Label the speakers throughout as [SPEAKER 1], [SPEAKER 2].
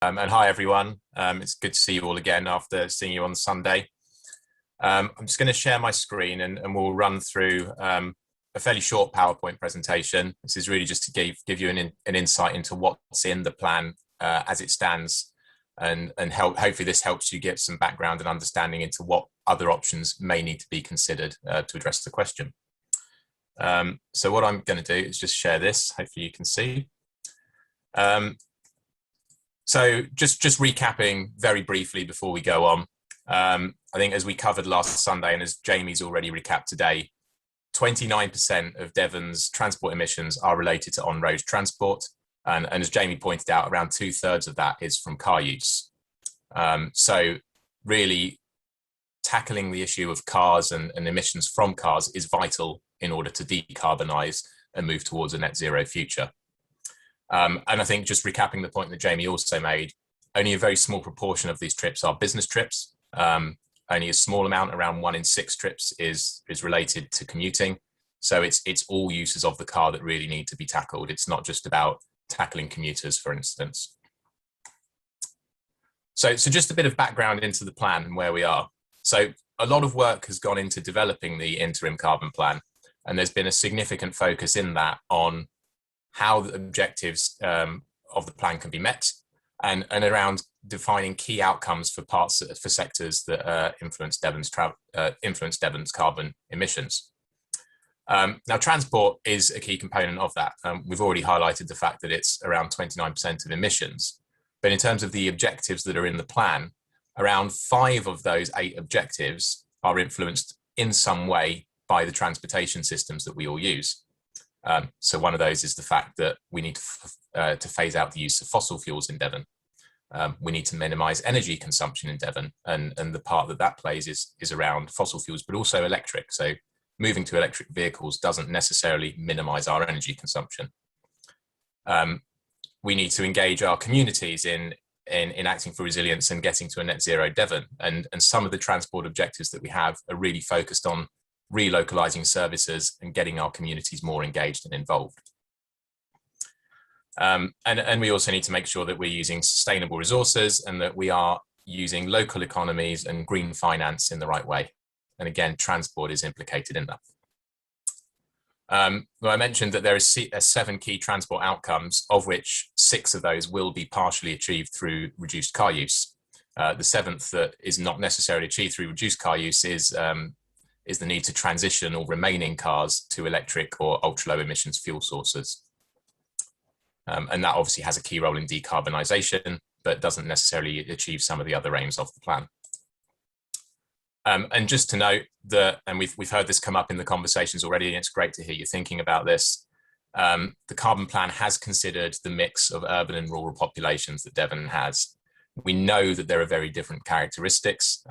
[SPEAKER 1] And hi, everyone. It's good to see you all again after seeing you on Sunday. I'm just going to share my screen and we'll run through a fairly short PowerPoint presentation. This is really just to give you an insight into what's in the plan as it stands, and hopefully this helps you get some background and understanding into what other options may need to be considered to address the question. So what I'm going to do is just share this. Hopefully you can see. So just recapping very briefly before we go on, I think as we covered last Sunday and as Jamie's already recapped today, 29% of Devon's transport emissions are related to on-road transport. And as Jamie pointed out, around 2/3 of that is from car use. So really tackling the issue of cars and emissions from cars is vital in order to decarbonise and move towards a net zero future. And I think just recapping the point that Jamie also made, only a very small proportion of these trips are business trips. Only a small amount, around 1 in 6 trips is related to commuting. So it's all uses of the car that really need to be tackled. It's not just about tackling commuters, for instance. So just a bit of background into the plan and where we are. So a lot of work has gone into developing the Interim Carbon Plan, and there's been a significant focus in that on how the objectives of the plan can be met, and around defining key outcomes for sectors that influence Devon's carbon emissions. Now, transport is a key component of that. We've already highlighted the fact that it's around 29% of emissions, but in terms of the objectives that are in the plan, around 5 of those 8 objectives are influenced in some way by the transportation systems that we all use. So one of those is the fact that we need to phase out the use of fossil fuels in Devon. We need to minimise energy consumption in Devon, and the part that plays is around fossil fuels, but also electric. So moving to electric vehicles doesn't necessarily minimise our energy consumption. We need to engage our communities in acting for resilience and getting to a net zero Devon. And some of the transport objectives that we have are really focused on relocalising services and getting our communities more engaged and involved. And we also need to make sure that we're using sustainable resources and that we are using local economies and green finance in the right way. And again, transport is implicated in that. Well, I mentioned that there is 7 key transport outcomes, of which 6 of those will be partially achieved through reduced car use. The 7th that is not necessarily achieved through reduced car use is the need to transition all remaining cars to electric or ultra-low emissions fuel sources. And that obviously has a key role in decarbonisation, but doesn't necessarily achieve some of the other aims of the plan. And just to note that, and we've heard this come up in the conversations already, and it's great to hear you thinking about this, the carbon plan has considered the mix of urban and rural populations that Devon has. We know that there are very different characteristics.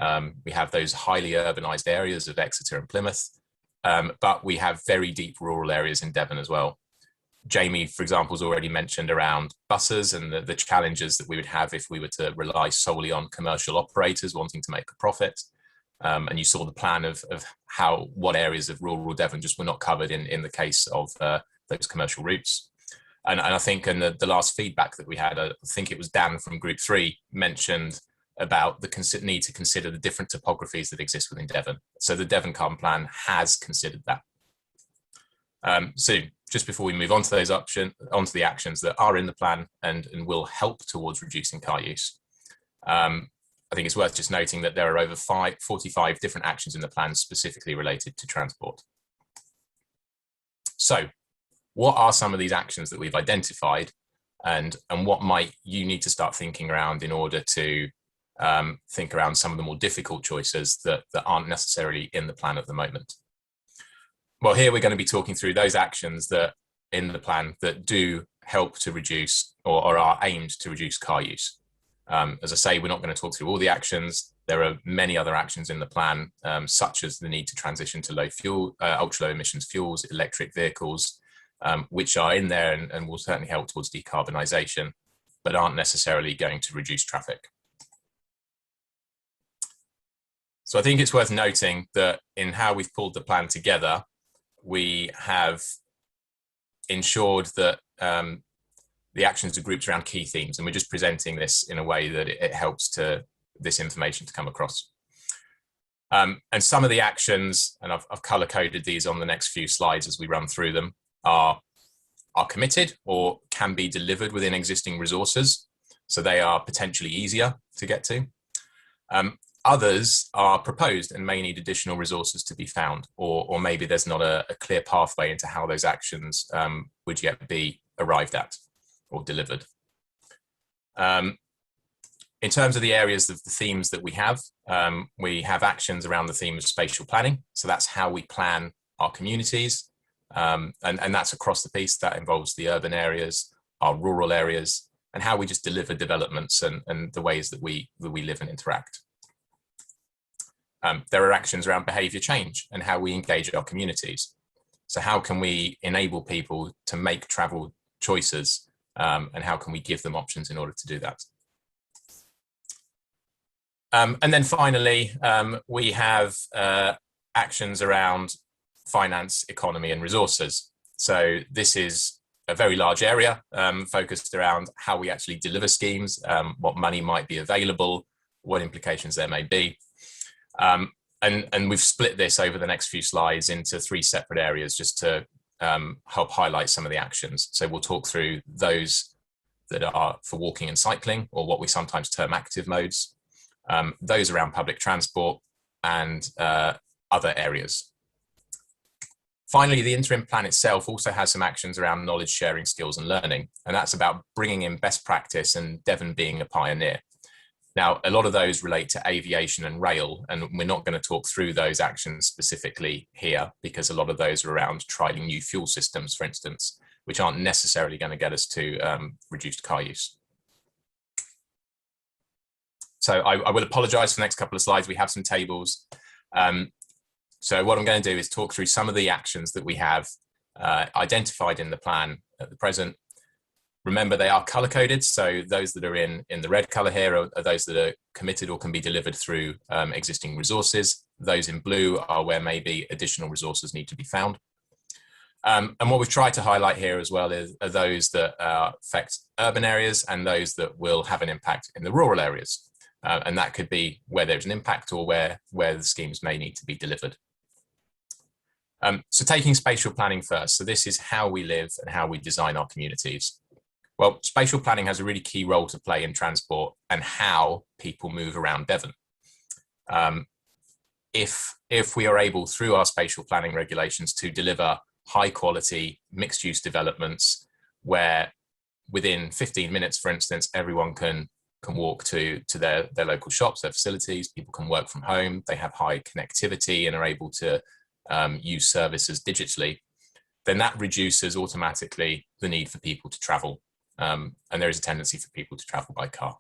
[SPEAKER 1] We have those highly urbanised areas of Exeter and Plymouth, but we have very deep rural areas in Devon as well. Jamie, for example, has already mentioned around buses and the challenges that we would have if we were to rely solely on commercial operators wanting to make a profit. And you saw the plan of what areas of rural Devon just were not covered in the case of those commercial routes. And I think in the last feedback that we had, I think it was Dan from Group 3 mentioned about the need to consider the different topographies that exist within Devon. So the Devon Carbon Plan has considered that. So just before we move on to those onto the actions that are in the plan and will help towards reducing car use, I think it's worth just noting that there are over 45 different actions in the plan specifically related to transport. So what are some of these actions that we've identified, and what might you need to start thinking around in order to think around some of the more difficult choices that aren't necessarily in the plan at the moment? Well, here we're going to be talking through those actions that in the plan that do help to reduce or are aimed to reduce car use. As I say, we're not going to talk through all the actions. There are many other actions in the plan, such as the need to transition to ultra-low emissions fuels, electric vehicles, which are in there and will certainly help towards decarbonisation, but aren't necessarily going to reduce traffic. So I think it's worth noting that in how we've pulled the plan together, we have ensured that the actions are grouped around key themes, and we're just presenting this in a way that it helps to this information to come across. And some of the actions, and I've color-coded these on the next few slides as we run through them, are committed or can be delivered within existing resources. So they are potentially easier to get to. Others are proposed and may need additional resources to be found, or maybe there's not a clear pathway into how those actions would yet be arrived at or delivered. In terms of the areas of the themes that we have actions around the theme of spatial planning. So that's how we plan our communities. And that's across the piece. That involves the urban areas, our rural areas, and how we just deliver developments and the ways that we live and interact. There are actions around behaviour change and how we engage our communities. So how can we enable people to make travel choices, and how can we give them options in order to do that? And then finally, we have actions around finance, economy and resources. So this is a very large area focused around how we actually deliver schemes, what money might be available, what implications there may be. And we've split this over the next few slides into 3 separate areas just to help highlight some of the actions. So we'll talk through those that are for walking and cycling, or what we sometimes term active modes, those around public transport, and other areas. Finally, the interim plan itself also has some actions around knowledge sharing, skills and learning, and that's about bringing in best practice and Devon being a pioneer. Now, a lot of those relate to aviation and rail, and we're not going to talk through those actions specifically here because a lot of those are around trialing new fuel systems, for instance, which aren't necessarily going to get us to reduced car use. So I will apologise for the next couple of slides. We have some tables. So what I'm going to do is talk through some of the actions that we have identified in the plan at the present. Remember, they are color-coded, so those that are in the red color here are those that are committed or can be delivered through existing resources. Those in blue are where maybe additional resources need to be found. And what we've tried to highlight here as well are those that affect urban areas and those that will have an impact in the rural areas. And that could be where there's an impact or where the schemes may need to be delivered. So taking spatial planning first. So this is how we live and how we design our communities. Well, spatial planning has a really key role to play in transport and how people move around Devon. If we are able, through our spatial planning regulations, to deliver high quality mixed use developments where within 15 minutes, for instance, everyone can walk to their local shops, their facilities, people can work from home, they have high connectivity and are able to use services digitally, then that reduces automatically the need for people to travel. And there is a tendency for people to travel by car.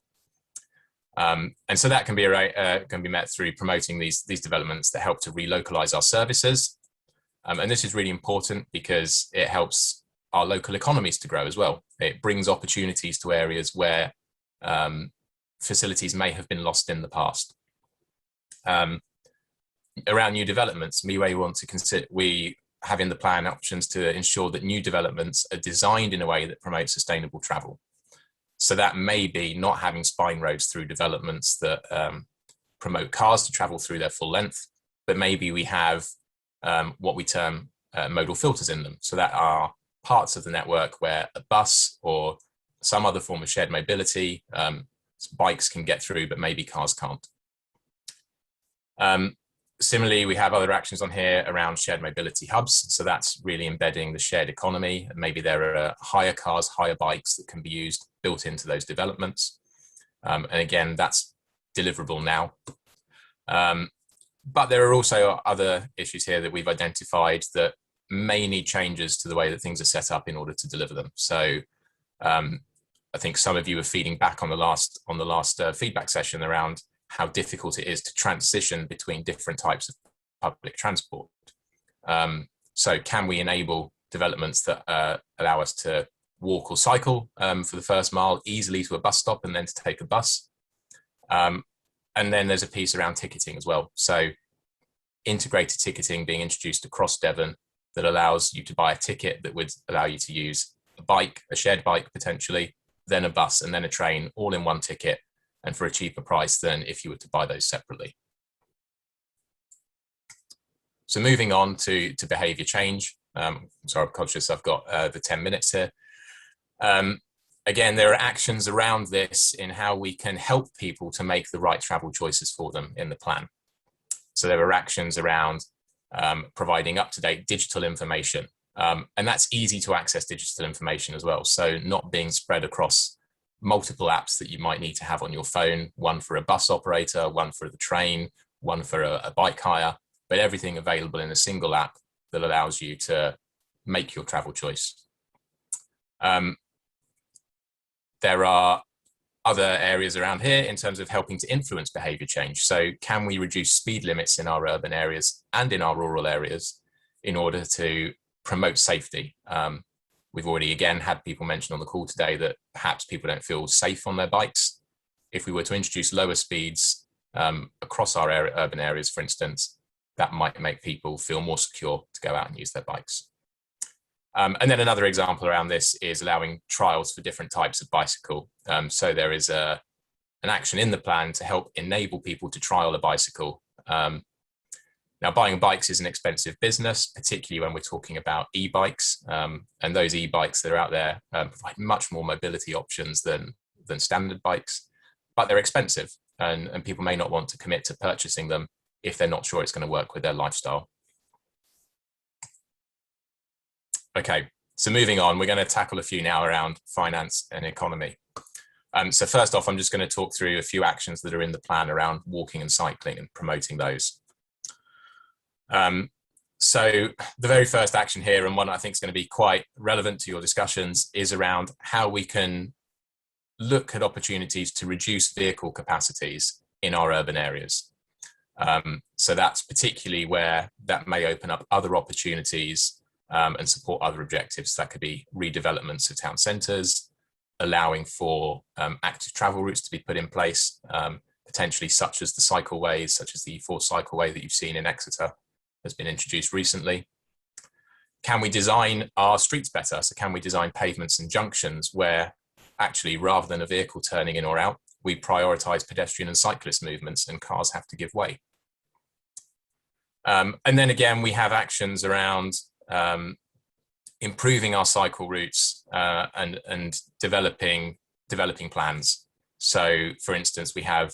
[SPEAKER 1] And so that can be met through promoting these developments that help to relocalize our services. And this is really important because it helps our local economies to grow as well. It brings opportunities to areas where facilities may have been lost in the past. Around new developments, we have in the plan options to ensure that new developments are designed in a way that promotes sustainable travel. So that may be not having spine roads through developments that promote cars to travel through their full length, but maybe we have what we term modal filters in them. So that are parts of the network where a bus or some other form of shared mobility, bikes can get through, but maybe cars can't. Similarly, we have other actions on here around shared mobility hubs. So that's really embedding the shared economy. And maybe there are hire cars, hire bikes that can be used, built into those developments. And again, that's deliverable now. But there are also other issues here that we've identified that may need changes to the way that things are set up in order to deliver them. So I think some of you are feeding back on the last feedback session around how difficult it is to transition between different types of public transport. So can we enable developments that allow us to walk or cycle for the first mile easily to a bus stop and then to take a bus? And then there's a piece around ticketing as well. So integrated ticketing being introduced across Devon that allows you to buy a ticket that would allow you to use a bike, a shared bike potentially, then a bus, and then a train, all in one ticket, and for a cheaper price than if you were to buy those separately. So moving on to behaviour change. Sorry, I'm conscious I've got the 10 minutes here. Again, there are actions around this in how we can help people to make the right travel choices for them in the plan. So there are actions around providing up-to-date digital information. And that's easy to access digital information as well. So not being spread across multiple apps that you might need to have on your phone, one for a bus operator, one for the train, one for a bike hire, but everything available in a single app that allows you to make your travel choice. There are other areas around here in terms of helping to influence behaviour change. So can we reduce speed limits in our urban areas and in our rural areas in order to promote safety? We've already again had people mention on the call today that perhaps people don't feel safe on their bikes. If we were to introduce lower speeds across our urban areas, for instance, that might make people feel more secure to go out and use their bikes. And then another example around this is allowing trials for different types of bicycle. So there is an action in the plan to help enable people to trial a bicycle. Now, buying bikes is an expensive business, particularly when we're talking about e-bikes. And those e-bikes that are out there provide much more mobility options than standard bikes, but they're expensive, and people may not want to commit to purchasing them if they're not sure it's going to work with their lifestyle. Okay, so moving on, we're going to tackle a few now around finance and economy. So first off, I'm just going to talk through a few actions that are in the plan around walking and cycling and promoting those. So the very first action here, and one I think is going to be quite relevant to your discussions, is around how we can look at opportunities to reduce vehicle capacities in our urban areas. So that's particularly where that may open up other opportunities and support other objectives. That could be redevelopments of town centres, allowing for active travel routes to be put in place, potentially such as the cycleways, such as the E4 cycleway that you've seen in Exeter has been introduced recently. Can we design our streets better? So can we design pavements and junctions where actually, rather than a vehicle turning in or out, we prioritise pedestrian and cyclist movements and cars have to give way? And then again, we have actions around improving our cycle routes and developing plans. So, for instance, we have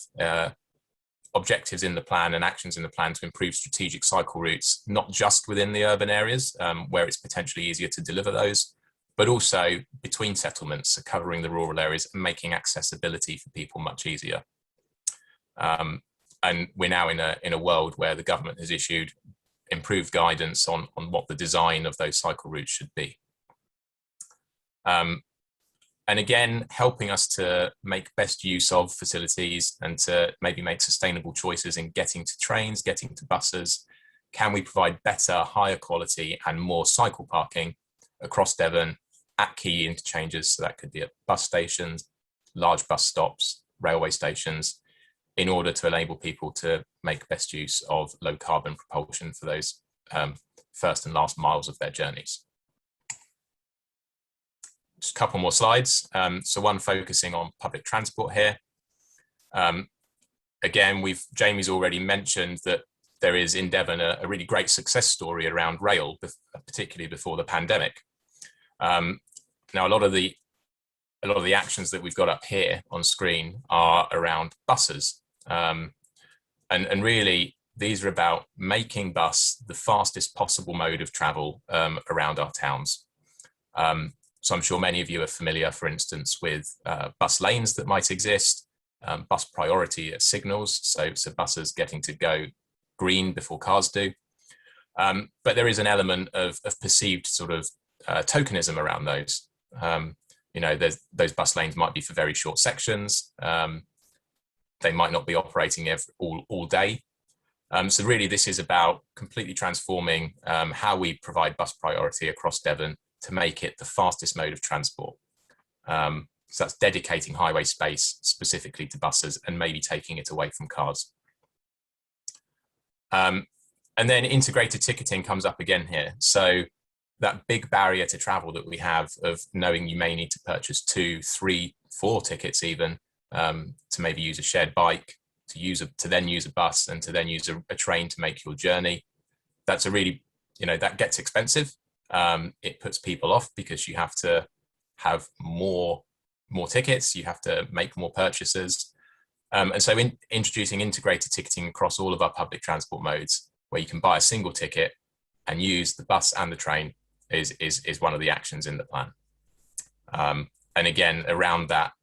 [SPEAKER 1] objectives in the plan and actions in the plan to improve strategic cycle routes, not just within the urban areas where it's potentially easier to deliver those, but also between settlements, so covering the rural areas and making accessibility for people much easier. And we're now in a world where the government has issued improved guidance on what the design of those cycle routes should be. And again, helping us to make best use of facilities and to maybe make sustainable choices in getting to trains, getting to buses. Can we provide better, higher quality and more cycle parking across Devon at key interchanges? So that could be at bus stations, large bus stops, railway stations, in order to enable people to make best use of low carbon propulsion for those first and last miles of their journeys. Just a couple more slides. So one focusing on public transport here. Again, Jamie's already mentioned that there is in Devon a really great success story around rail, particularly before the pandemic. Now, a lot of the actions that we've got up here on screen are around buses. And really, these are about making bus the fastest possible mode of travel around our towns. So I'm sure many of you are familiar, for instance, with bus lanes that might exist, bus priority at signals, so buses getting to go green before cars do. But there is an element of perceived sort of tokenism around those. You know, those bus lanes might be for very short sections. They might not be operating all day. So really, this is about completely transforming how we provide bus priority across Devon to make it the fastest mode of transport. So that's dedicating highway space specifically to buses and maybe taking it away from cars. And then integrated ticketing comes up again here. So that big barrier to travel that we have of knowing you may need to purchase 2, 3, 4 tickets even, to maybe use a shared bike, to then use a bus, and to then use a train to make your journey. That's a really, that gets expensive. It puts people off because you have to have more tickets, you have to make more purchases. And so introducing integrated ticketing across all of our public transport modes, where you can buy a single ticket and use the bus and the train, is one of the actions in the plan. And again, around that,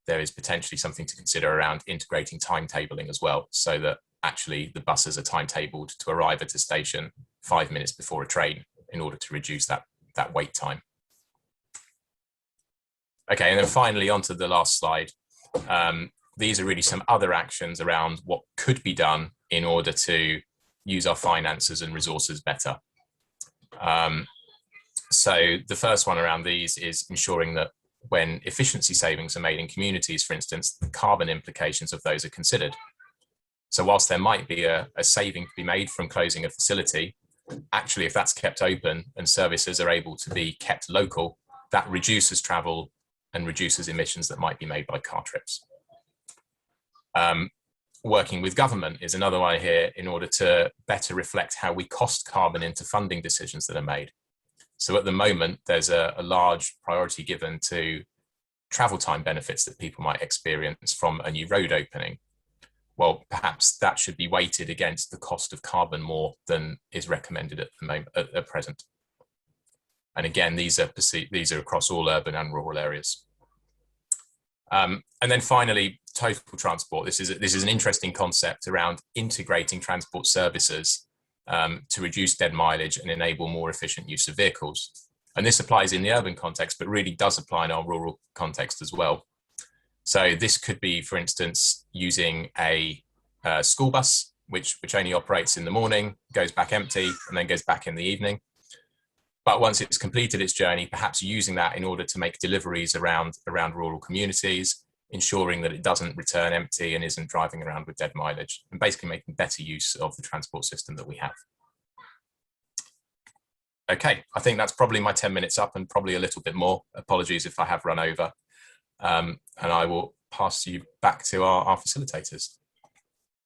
[SPEAKER 1] there is potentially something to consider around integrating timetabling as well, so that actually the buses are timetabled to arrive at a station 5 minutes before a train in order to reduce that wait time. Okay, and then finally onto the last slide. These are really some other actions around what could be done in order to use our finances and resources better. So the first one around these is ensuring that when efficiency savings are made in communities, for instance, the carbon implications of those are considered. So whilst there might be a saving to be made from closing a facility, actually, if that's kept open and services are able to be kept local, that reduces travel and reduces emissions that might be made by car trips. Working with government is another one here in order to better reflect how we cost carbon into funding decisions that are made. So at the moment, there's a large priority given to travel time benefits that people might experience from a new road opening. Well, perhaps that should be weighted against the cost of carbon more than is recommended at the moment, at present. And again, these are across all urban and rural areas. And then finally, total transport. This is an interesting concept around integrating transport services to reduce dead mileage and enable more efficient use of vehicles. And this applies in the urban context, but really does apply in our rural context as well. So this could be, for instance, using a school bus, which only operates in the morning, goes back empty, and then goes back in the evening. But once it's completed its journey, perhaps using that in order to make deliveries around rural communities, ensuring that it doesn't return empty and isn't driving around with dead mileage, and basically making better use of the transport system that we have. Okay, I think that's probably my 10 minutes up and probably a little bit more. Apologies if I have run over. And I will pass you back to our facilitators.